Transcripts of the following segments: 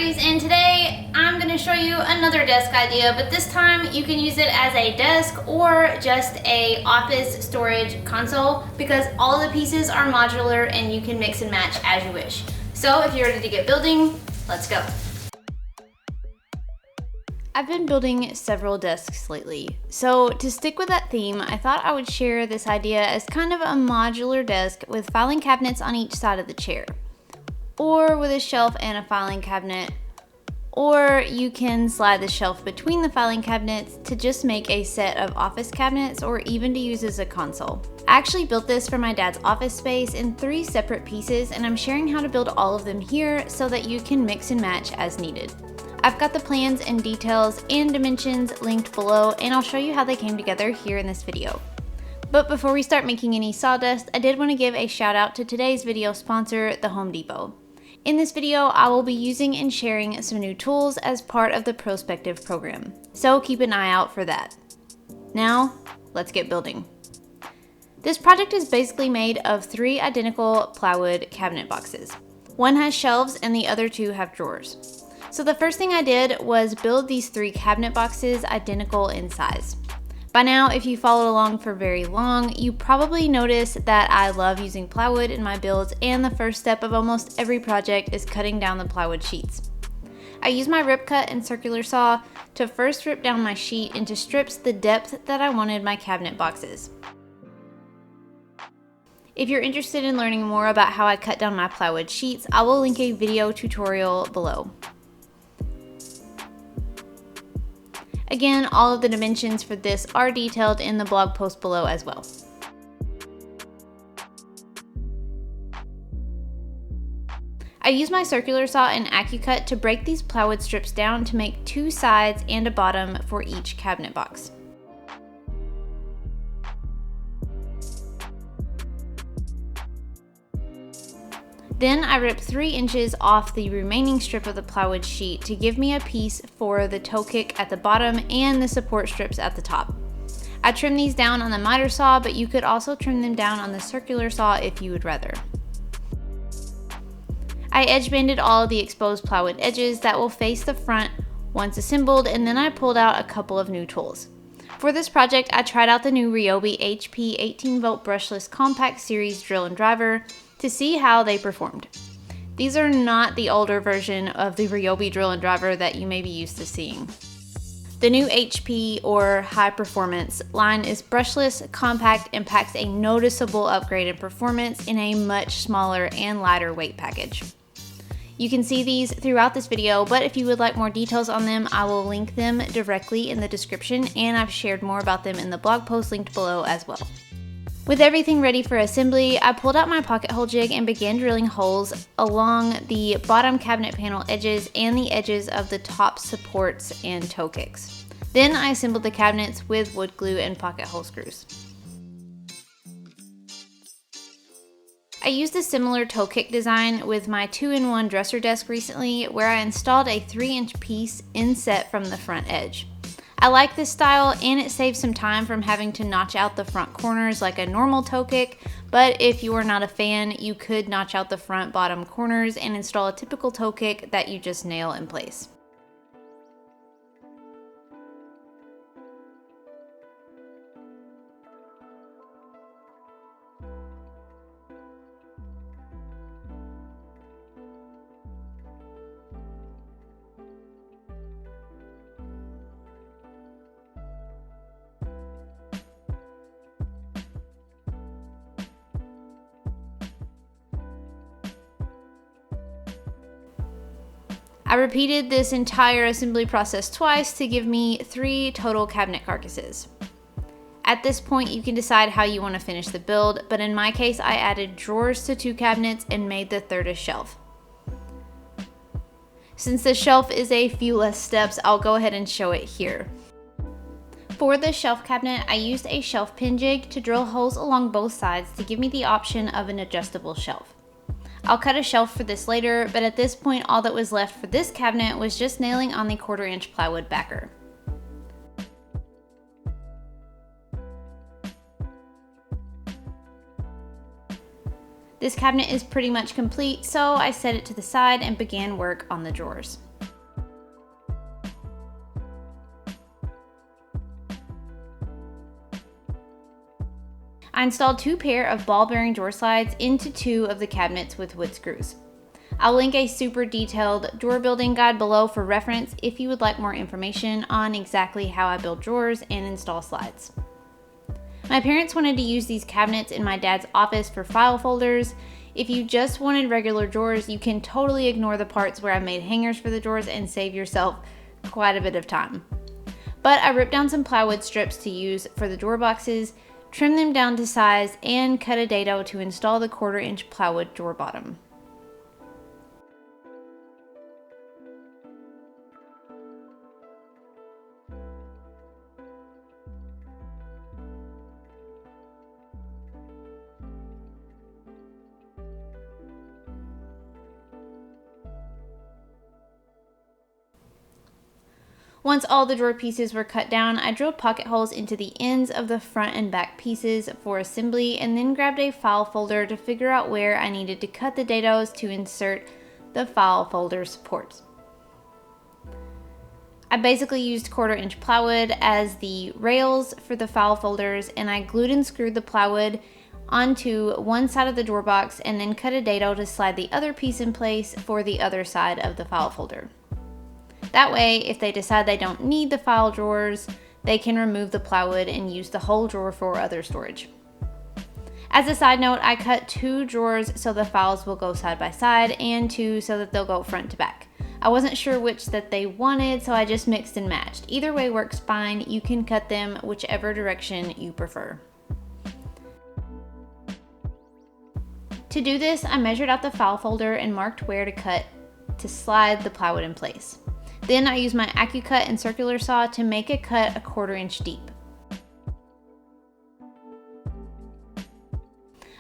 Aries, and today I'm going to show you another desk idea, but this time you can use it as a desk or just a office storage console because all of the pieces are modular and you can mix and match as you wish. So if you're ready to get building, let's go. I've been building several desks lately, so to stick with that theme, I thought I would share this idea as kind of a modular desk with filing cabinets on each side of the chair. Or with a shelf and a filing cabinet, or you can slide the shelf between the filing cabinets to just make a set of office cabinets or even to use as a console. I actually built this for my dad's office space in 3 separate pieces, and I'm sharing how to build all of them here so that you can mix and match as needed. I've got the plans and details and dimensions linked below, and I'll show you how they came together here in this video. But before we start making any sawdust, I did want to give a shout out to today's video sponsor, the Home Depot. In this video, I will be using and sharing some new tools as part of the Prospective program, so keep an eye out for that. Now, let's get building. This project is basically made of 3 identical plywood cabinet boxes. One has shelves and the other 2 have drawers. So the first thing I did was build these 3 cabinet boxes identical in size. By now, if you followed along for very long, you probably noticed that I love using plywood in my builds, and the first step of almost every project is cutting down the plywood sheets. I use my rip cut and circular saw to first rip down my sheet into strips the depth that I wanted my cabinet boxes. If you're interested in learning more about how I cut down my plywood sheets, I will link a video tutorial below. Again, all of the dimensions for this are detailed in the blog post below as well. I use my circular saw and AccuCut to break these plywood strips down to make 2 sides and a bottom for each cabinet box. Then I ripped 3 inches off the remaining strip of the plywood sheet to give me a piece for the toe kick at the bottom and the support strips at the top. I trimmed these down on the miter saw, but you could also trim them down on the circular saw if you would rather. I edge banded all of the exposed plywood edges that will face the front once assembled, and then I pulled out a couple of new tools. For this project, I tried out the new Ryobi HP 18V brushless compact series drill and driver to see how they performed. These are not the older version of the Ryobi drill and driver that you may be used to seeing. The new HP or high performance line is brushless, compact, and packs a noticeable upgrade in performance in a much smaller and lighter weight package. You can see these throughout this video, but if you would like more details on them, I will link them directly in the description, and I've shared more about them in the blog post linked below as well. With everything ready for assembly, I pulled out my pocket hole jig and began drilling holes along the bottom cabinet panel edges and the edges of the top supports and toe kicks. Then I assembled the cabinets with wood glue and pocket hole screws. I used a similar toe kick design with my 2-in-1 dresser desk recently, where I installed a 3-inch piece inset from the front edge. I like this style, and it saves some time from having to notch out the front corners like a normal toe kick, but if you are not a fan, you could notch out the front bottom corners and install a typical toe kick that you just nail in place. I repeated this entire assembly process twice to give me 3 total cabinet carcasses. At this point, you can decide how you want to finish the build, but in my case, I added drawers to 2 cabinets and made the third a shelf. Since the shelf is a few less steps, I'll go ahead and show it here. For the shelf cabinet, I used a shelf pin jig to drill holes along both sides to give me the option of an adjustable shelf. I'll cut a shelf for this later, but at this point all that was left for this cabinet was just nailing on the 1/4-inch plywood backer. This cabinet is pretty much complete, so I set it to the side and began work on the drawers. I installed 2 pair of ball bearing door slides into 2 of the cabinets with wood screws. I'll link a super detailed drawer building guide below for reference if you would like more information on exactly how I build drawers and install slides. My parents wanted to use these cabinets in my dad's office for file folders. If you just wanted regular drawers, you can totally ignore the parts where I made hangers for the drawers and save yourself quite a bit of time. But I ripped down some plywood strips to use for the drawer boxes, trimmed them down to size, and cut a dado to install the 1/4-inch plywood drawer bottom. Once all the drawer pieces were cut down, I drilled pocket holes into the ends of the front and back pieces for assembly, and then grabbed a file folder to figure out where I needed to cut the dados to insert the file folder supports. I basically used 1/4-inch plywood as the rails for the file folders, and I glued and screwed the plywood onto one side of the drawer box and then cut a dado to slide the other piece in place for the other side of the file folder. That way, if they decide they don't need the file drawers, they can remove the plywood and use the whole drawer for other storage. As a side note, I cut 2 drawers so the files will go side by side, and 2 so that they'll go front to back. I wasn't sure which that they wanted, so I just mixed and matched. Either way works fine. You can cut them whichever direction you prefer. To do this, I measured out the file folder and marked where to cut to slide the plywood in place. Then I used my AccuCut and circular saw to make a cut 1/4-inch deep.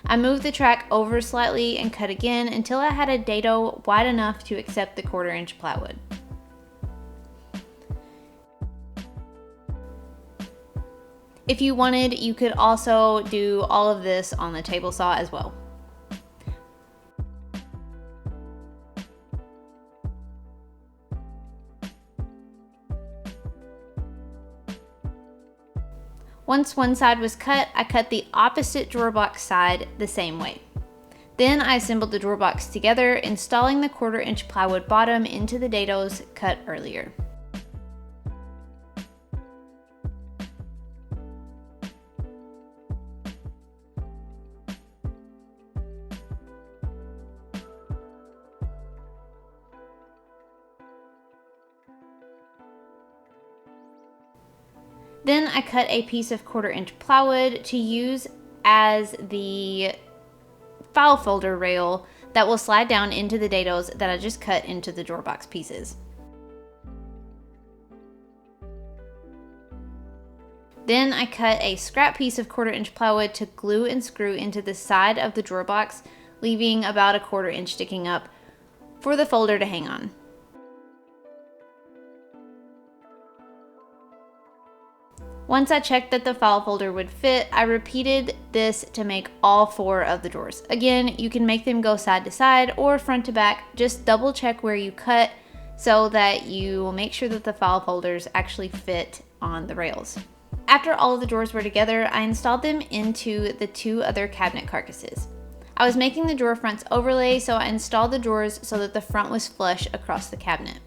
I moved the track over slightly and cut again until I had a dado wide enough to accept the 1/4-inch plywood. If you wanted, you could also do all of this on the table saw as well. Once one side was cut, I cut the opposite drawer box side the same way. Then I assembled the drawer box together, installing the 1/4-inch plywood bottom into the dados cut earlier. Then I cut a piece of 1/4-inch plywood to use as the file folder rail that will slide down into the dados that I just cut into the drawer box pieces. Then I cut a scrap piece of 1/4-inch plywood to glue and screw into the side of the drawer box, leaving about 1/4 inch sticking up for the folder to hang on. Once I checked that the file folder would fit, I repeated this to make all 4 of the drawers. Again, you can make them go side to side or front to back. Just double check where you cut so that you will make sure that the file folders actually fit on the rails. After all of the drawers were together, I installed them into the 2 other cabinet carcasses. I was making the drawer fronts overlay, so I installed the drawers so that the front was flush across the cabinet.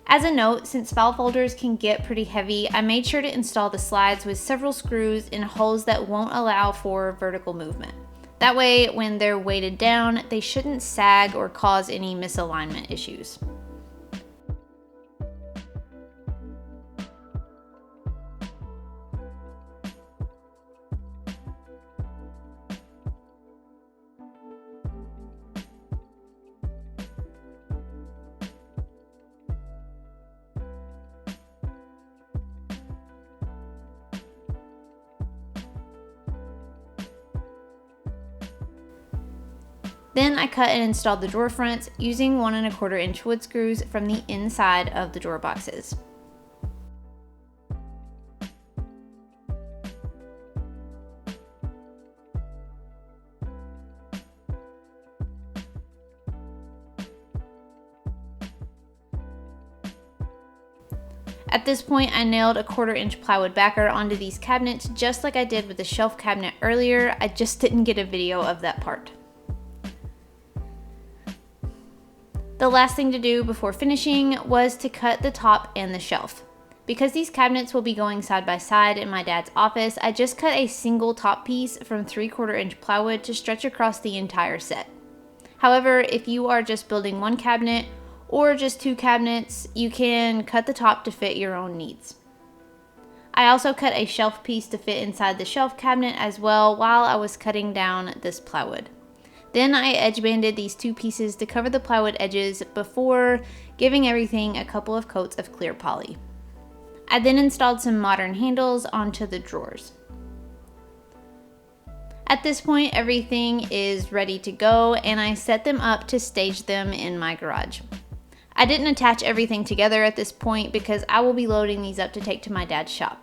As a note, since file folders can get pretty heavy, I made sure to install the slides with several screws in holes that won't allow for vertical movement. That way, when they're weighted down, they shouldn't sag or cause any misalignment issues. Then I cut and installed the drawer fronts using 1 1/4 inch wood screws from the inside of the drawer boxes. At this point, I nailed a 1/4 inch plywood backer onto these cabinets just like I did with the shelf cabinet earlier. I just didn't get a video of that part. The last thing to do before finishing was to cut the top and the shelf. Because these cabinets will be going side by side in my dad's office, I just cut a single top piece from 3/4 inch plywood to stretch across the entire set. However, if you are just building one cabinet or just 2 cabinets, you can cut the top to fit your own needs. I also cut a shelf piece to fit inside the shelf cabinet as well while I was cutting down this plywood. Then I edge banded these 2 pieces to cover the plywood edges before giving everything a couple of coats of clear poly. I then installed some modern handles onto the drawers. At this point, everything is ready to go and I set them up to stage them in my garage. I didn't attach everything together at this point because I will be loading these up to take to my dad's shop.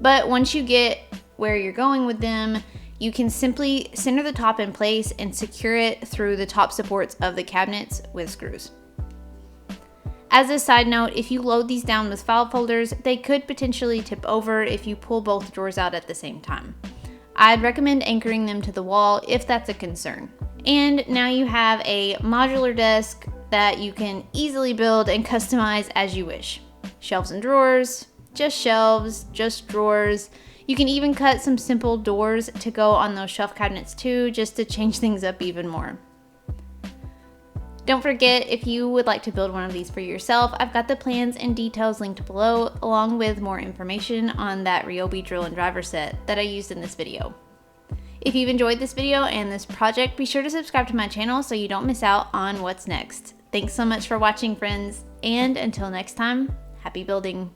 But once you get where you're going with them, you can simply center the top in place and secure it through the top supports of the cabinets with screws. As a side note, if you load these down with file folders, they could potentially tip over if you pull both drawers out at the same time. I'd recommend anchoring them to the wall if that's a concern. And now you have a modular desk that you can easily build and customize as you wish. Shelves and drawers, just drawers. You can even cut some simple doors to go on those shelf cabinets too, just to change things up even more. Don't forget, if you would like to build one of these for yourself, I've got the plans and details linked below, along with more information on that Ryobi drill and driver set that I used in this video. If you've enjoyed this video and this project, be sure to subscribe to my channel so you don't miss out on what's next. Thanks so much for watching, friends, and until next time, happy building.